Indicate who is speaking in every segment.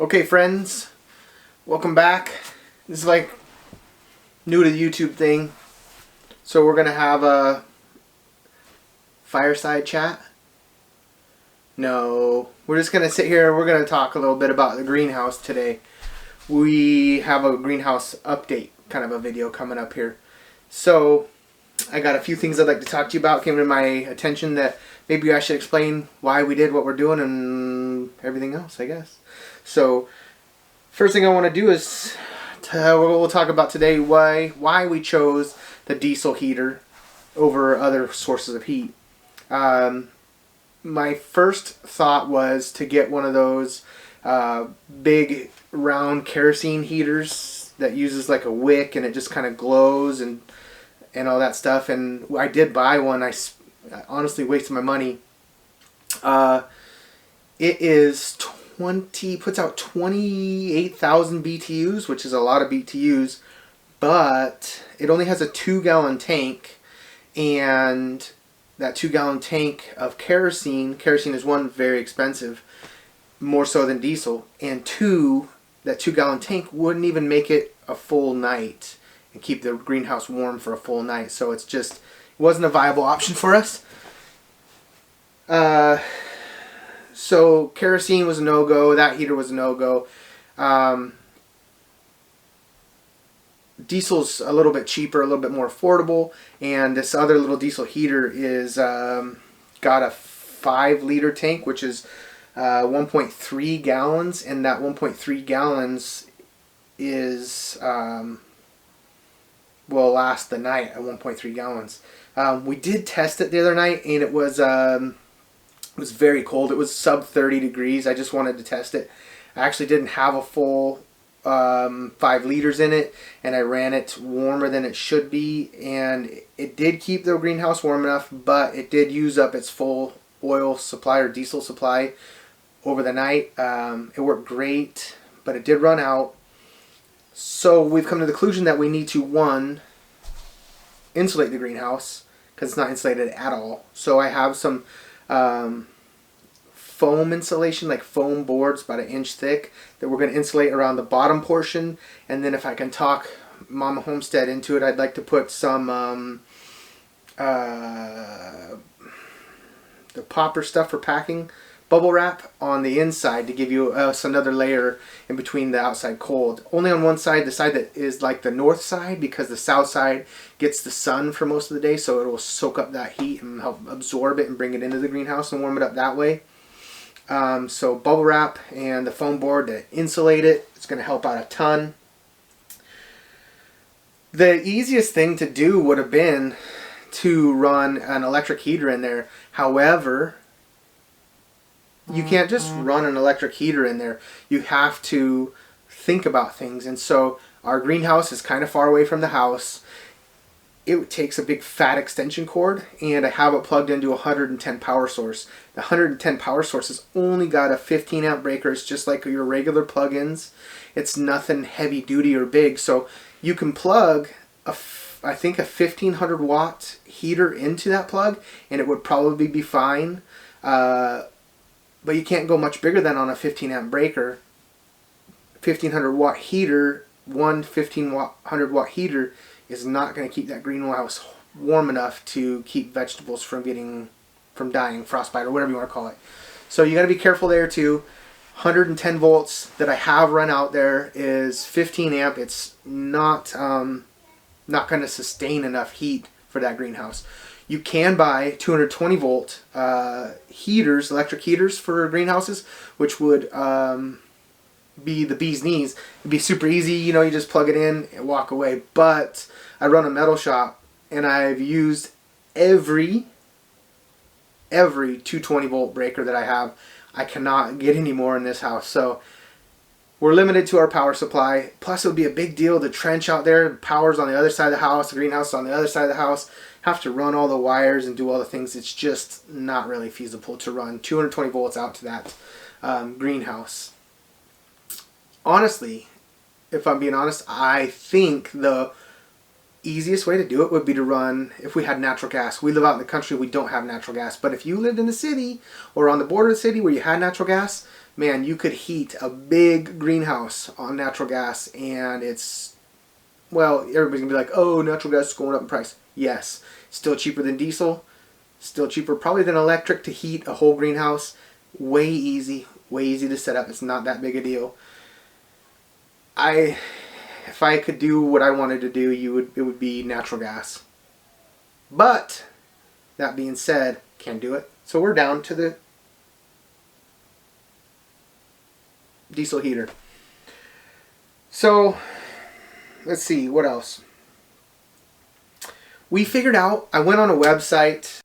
Speaker 1: Okay, friends, welcome back. This is like new to the YouTube thing, so we're gonna have a fireside chat. No, we're just gonna sit here. We're gonna talk a little bit about the greenhouse today. We have a greenhouse update kind of a video coming up here. So I got a few things I'd like to talk to you about. Came to my attention that maybe I should explain why we did what we're doing and everything else, I guess. So first thing I want to do is we'll talk about today why we chose the diesel heater over other sources of heat. My first thought was to get one of those big round kerosene heaters that uses like a wick and it just kind of glows and all that stuff. And I did buy one. I honestly wasted my money. It is puts out 28,000 BTUs, which is a lot of BTUs, but it only has a 2-gallon tank, and that 2-gallon tank of kerosene is one, very expensive, more so than diesel, and two, that 2-gallon tank wouldn't even make it a full night and keep the greenhouse warm for a full night. So it wasn't a viable option for us. So kerosene was a no-go. That heater was a no-go. Diesel's a little bit cheaper, a little bit more affordable, and this other little diesel heater is got a 5-liter tank, which is 1.3 gallons, and that 1.3 gallons is will last the night at 1.3 gallons. We did test it the other night, and it was very cold. It was sub 30 degrees. I just wanted to test it. I actually didn't have a full 5 liters in it, and I ran it warmer than it should be, and it did keep the greenhouse warm enough, but it did use up its full oil supply or diesel supply over the night. It worked great, but it did run out. So we've come to the conclusion that we need to, one, insulate the greenhouse because it's not insulated at all. So I have some foam insulation, like foam boards about 1 inch thick, that we're going to insulate around the bottom portion. And then if I can talk Mama Homestead into it, I'd like to put some the popper stuff for packing, bubble wrap on the inside to give you another layer in between the outside cold. Only on one side, the side that is like the north side, because the south side gets the sun for most of the day, so it will soak up that heat and help absorb it and bring it into the greenhouse and warm it up that way. So bubble wrap and the foam board to insulate it, it's going to help out a ton. The easiest thing to do would have been to run an electric heater in there. However, you can't just run an electric heater in there. You have to think about things. And so our greenhouse is kind of far away from the house. It takes a big fat extension cord, and I have it plugged into a 110 power source. The 110 power source has only got a 15 amp breaker. It's just like your regular plug-ins. It's nothing heavy duty or big. So you can plug I think a 1500 watt heater into that plug, and it would probably be fine. But you can't go much bigger than on a 15 amp breaker. 1500 watt heater, one 1500 watt heater is not going to keep that greenhouse warm enough to keep vegetables from dying, frostbite, or whatever you want to call it. So you got to be careful there too. 110 volts that I have run out there is 15 amp. It's not going to sustain enough heat for that greenhouse. You can buy 220 volt heaters, electric heaters for greenhouses, which would be the bee's knees. It'd be super easy, you just plug it in and walk away. But I run a metal shop, and I've used every 220 volt breaker that I have. I cannot get any more in this house. So we're limited to our power supply. Plus, it would be a big deal to trench out there. Power's on the other side of the house. The greenhouse is on the other side of the house. Have to run all the wires and do all the things. It's just not really feasible to run 220 volts out to that greenhouse. Honestly, if I'm being honest, I think the easiest way to do it would be to run, if we had natural gas. We live out in the country, we don't have natural gas. But if you lived in the city or on the border of the city where you had natural gas, man, you could heat a big greenhouse on natural gas, and it's, well, everybody's gonna be like, oh, natural gas is going up in price. Yes, still cheaper than diesel, still cheaper probably than electric to heat a whole greenhouse. Way easy to set up. It's not that big a deal. If I could do what I wanted to do, it would be natural gas. But that being said, can't do it. So we're down to the diesel heater. So let's see, what else? We figured out, I went on a website.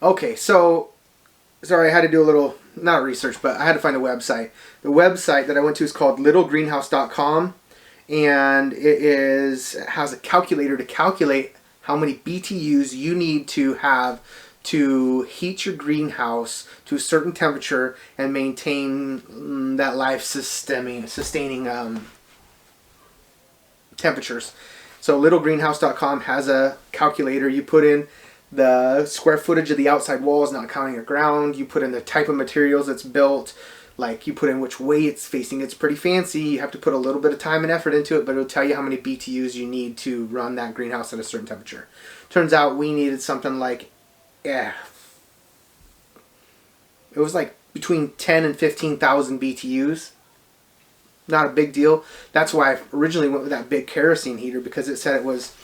Speaker 1: Okay, so, sorry, I had to do a little, not research, but I had to find a website. The website that I went to is called littlegreenhouse.com, and it has a calculator to calculate how many BTUs you need to have to heat your greenhouse to a certain temperature and maintain that life sustaining temperatures. So littlegreenhouse.com has a calculator. You put in the square footage of the outside walls, not counting the ground. You put in the type of materials it's built. Like, you put in which way it's facing. It's pretty fancy. You have to put a little bit of time and effort into it, but it'll tell you how many BTUs you need to run that greenhouse at a certain temperature. Turns out we needed something like, it was like between 10 and 15,000 BTUs. Not a big deal. That's why I originally went with that big kerosene heater, because it said it was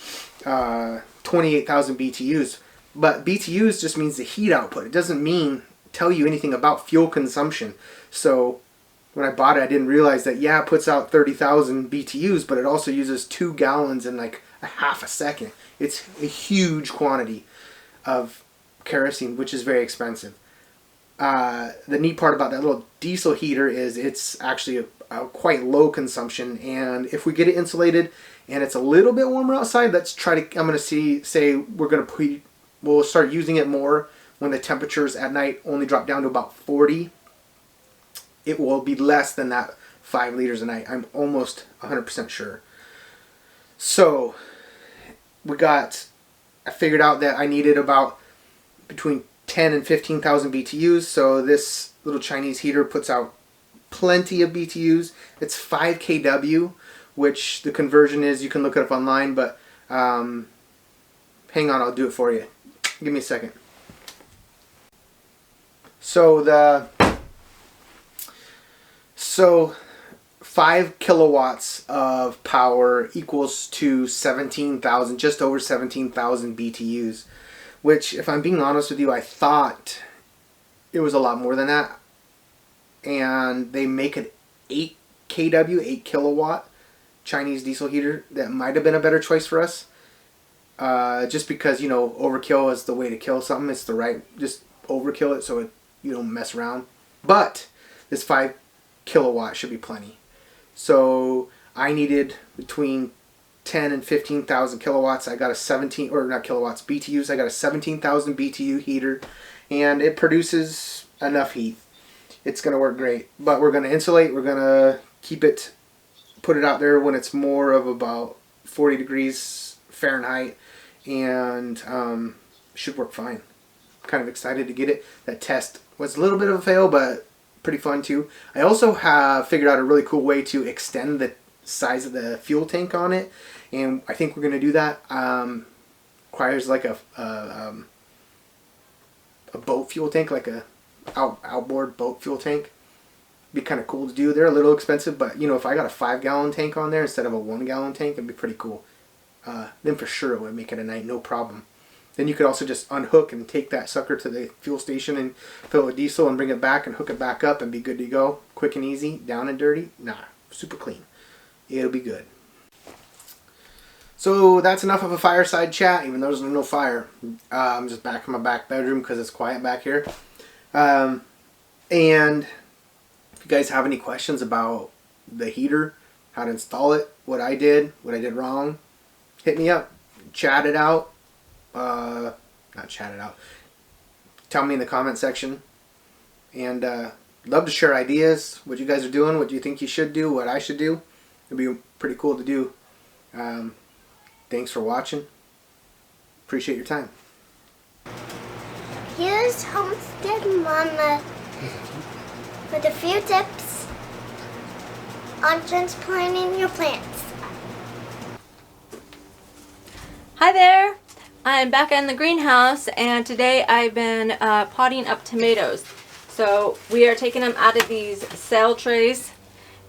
Speaker 1: 28,000 BTUs. But BTUs just means the heat output. It doesn't tell you anything about fuel consumption. So when I bought it, I didn't realize that, yeah, it puts out 30,000 BTUs, but it also uses 2 gallons in like a half a second. It's a huge quantity of kerosene, which is very expensive. The neat part about that little diesel heater is it's actually a quite low consumption, and if we get it insulated and it's a little bit warmer outside, let's try to, I'm going to say we'll start using it more when the temperatures at night only drop down to about 40. It will be less than that 5 liters a night. I'm almost 100% sure. So I figured out that I needed about between 10 and 15,000 BTUs. So this little Chinese heater puts out plenty of BTUs. It's 5 kW, which the conversion is, you can look it up online, but hang on, I'll do it for you. Give me a second. So 5 kilowatts of power equals to 17,000, just over 17,000 BTUs, which, if I'm being honest with you, I thought it was a lot more than that. And they make an 8 kW, 8 kilowatt Chinese diesel heater that might have been a better choice for us. Just because, overkill is the way to kill something. It's just overkill it so you don't mess around. But this 5 kilowatt should be plenty. So I needed between 10 and 15,000 kilowatts. I got BTUs. I got a 17,000 BTU heater, and it produces enough heat. It's going to work great. But we're going to insulate. We're going to put it out there when it's more of about 40 degrees Fahrenheit, and should work fine. Kind of excited to get it. That test was a little bit of a fail, but pretty fun too. I also have figured out a really cool way to extend the size of the fuel tank on it, and I think we're going to do that. Requires like a boat fuel tank, like a outboard boat fuel tank. Be kind of cool to do. They're a little expensive, but if I got a 5-gallon tank on there instead of a 1-gallon tank, it'd be pretty cool. Then for sure it would make it a night, no problem. Then you could also just unhook and take that sucker to the fuel station and fill it with diesel and bring it back and hook it back up and be good to go. Quick and easy, down and dirty. Nah, super clean. It'll be good. So that's enough of a fireside chat, even though there's no fire. I'm just back in my back bedroom because it's quiet back here. And if you guys have any questions about the heater, how to install it, what I did wrong, hit me up. Chat it out. Not chat it out. Tell me in the comment section. And love to share ideas, what you guys are doing, what you think you should do, what I should do. It'd be pretty cool to do. Thanks for watching. Appreciate your time.
Speaker 2: Here's Homestead Mama. with a few tips on transplanting your plants.
Speaker 3: Hi there! I'm back in the greenhouse, and today I've been potting up tomatoes. So we are taking them out of these cell trays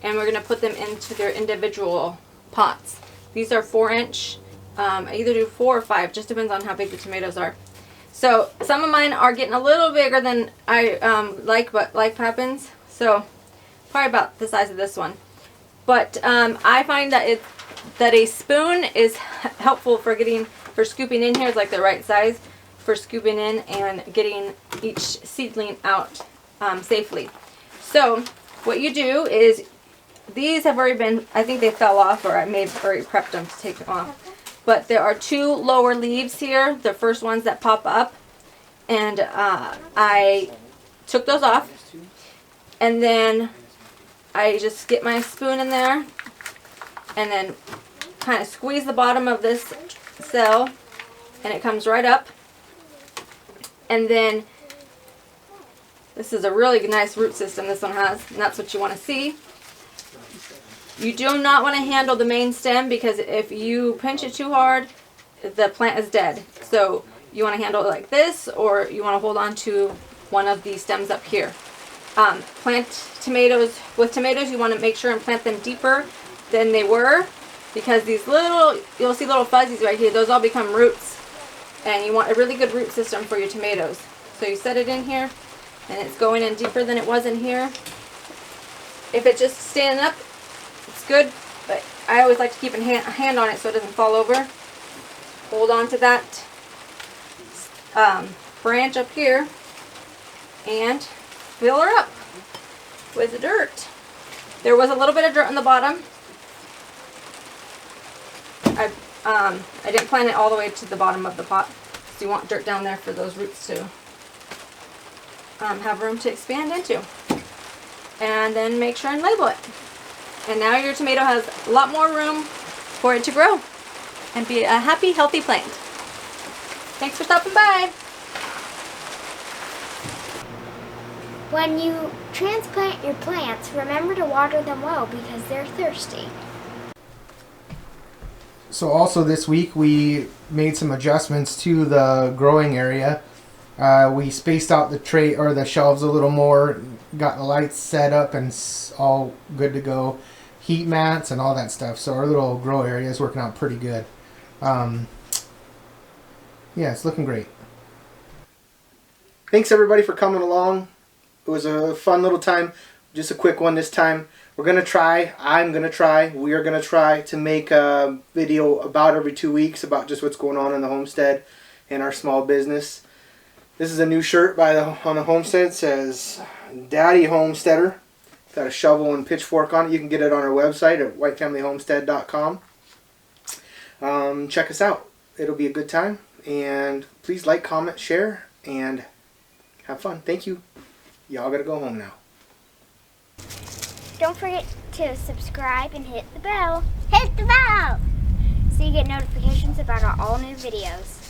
Speaker 3: and we're going to put them into their individual pots. These are 4-inch. I either do 4 or 5, just depends on how big the tomatoes are. So some of mine are getting a little bigger than I like, but life happens. So probably about the size of this one. But I find that a spoon is helpful for scooping in here. It's like the right size for scooping in and getting each seedling out safely. So what you do is, these have already been, I think they fell off, or I may have already prepped them to take them off. But there are 2 lower leaves here, the first ones that pop up, and I took those off, and then I just get my spoon in there and then kind of squeeze the bottom of this cell, and it comes right up. And then this is a really nice root system this one has, and that's what you want to see. You do not want to handle the main stem, because if you pinch it too hard, the plant is dead. So you want to handle it like this, or you want to hold on to one of the stems up here. Plant tomatoes, with tomatoes you want to make sure and plant them deeper than they were, because these little, you'll see little fuzzies right here, those all become roots. And you want a really good root system for your tomatoes. So you set it in here, and it's going in deeper than it was in here. If it's just standing up, it's good, but I always like to keep a hand on it so it doesn't fall over. Hold on to that branch up here and fill her up with the dirt. There was a little bit of dirt on the bottom. I didn't plant it all the way to the bottom of the pot, so you want dirt down there for those roots to have room to expand into. And then make sure and label it. And now your tomato has a lot more room for it to grow and be a happy, healthy plant. Thanks for stopping by.
Speaker 2: When you transplant your plants, remember to water them well because they're thirsty.
Speaker 1: So also this week we made some adjustments to the growing area. We spaced out the tray or the shelves a little more, got the lights set up and all good to go. Heat mats and all that stuff. So our little grow area is working out pretty good. Yeah, it's looking great. Thanks everybody for coming along. It was a fun little time. Just a quick one this time. We're going to try, we are going to try to make a video about every 2 weeks about just what's going on in the homestead and our small business. This is a new shirt on the homestead. It says Daddy Homesteader. Got a shovel and pitchfork on it. You can get it on our website at whitefamilyhomestead.com. Check us out. It'll be a good time. And please like, comment, share, and have fun. Thank you. Y'all gotta go home now.
Speaker 2: Don't forget to subscribe and hit the bell. Hit the bell! So you get notifications about our all new videos.